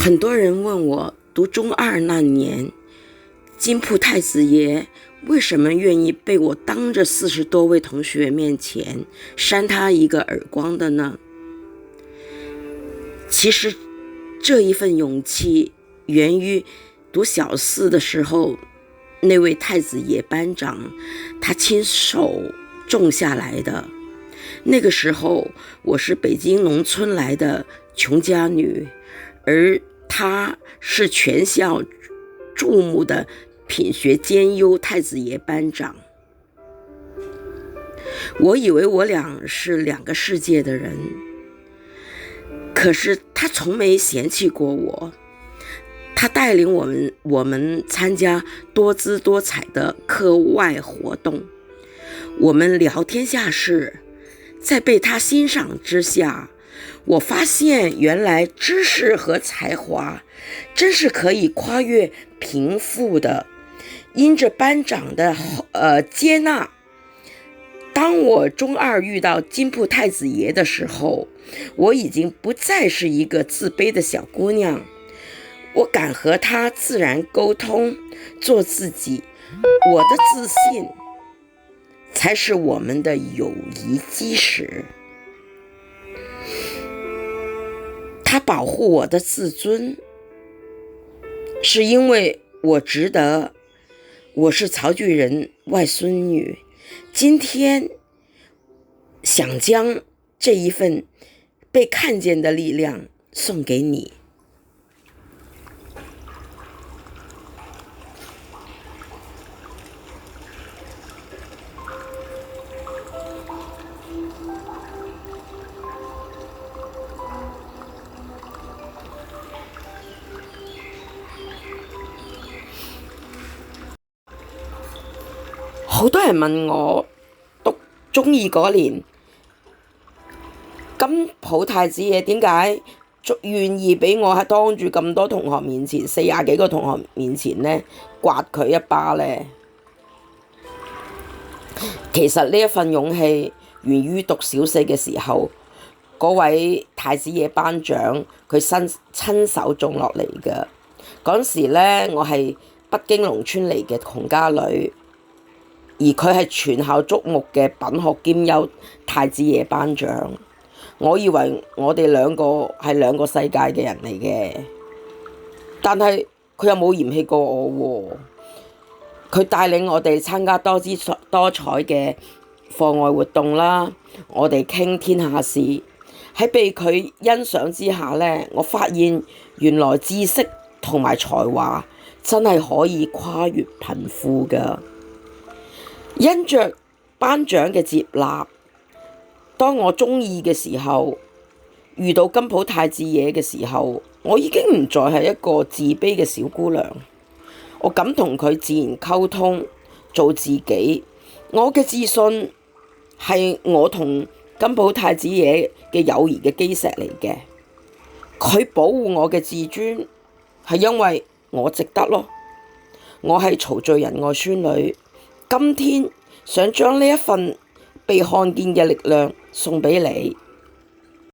很多人问我，读中二那年，金铺太子爷为什么愿意被我当着40多位同学面前扇他一个耳光的呢？其实这一份勇气源于读小4的时候，那位太子爷班长他亲手种下来的。那个时候我是北京农村来的穷家女，而他是全校注目的品学兼优太子爷班长。我以为我俩是2个世界的人，可是他从没嫌弃过我。他带领我们参加多姿多彩的课外活动，我们聊天下事。在被他欣赏之下，我发现原来知识和才华真是可以跨越贫富的。因着班长的接纳，当我中2遇到金铺太子爷的时候，我已经不再是一个自卑的小姑娘，我敢和他自然沟通，做自己。我的自信才是我们的友谊基石。他保护我的自尊，是因为我值得。我是曹巨人外孙女，今天想将这一份被看见的力量送给你。好多人問我讀中2嗰年，金鋪太子爺點解願意俾我喺當住咁多同學面前，40幾個同學面前呢，刮佢一巴呢？其實呢一份勇氣源於讀小4嘅時候，嗰位太子爺班長佢親手種落嚟嘅。嗰時呢，我係北京農村嚟嘅窮家女，而佢係全校矚目嘅品學兼優太子爺班長。我以為我哋2個係2個世界嘅人嚟嘅，但係佢又冇嫌棄過我喎。佢帶領我哋參加多姿多彩嘅課外活動啦，我哋傾天下事。喺被佢欣賞之下呢，我發現原來知識同埋才華真係可以跨越貧富㗎。因着班長嘅接納，當我中2嘅時候，遇到金鋪太子爺嘅時候，我已經唔再係一個自卑嘅小姑娘，我敢同佢自然溝通，做自己。我嘅自信係我同金鋪太子爺嘅友誼嘅基石嚟嘅。佢保護我嘅自尊，係因為我值得咯。我係曹聚仁外孫女，今天想將呢一份被看見嘅力量送俾你。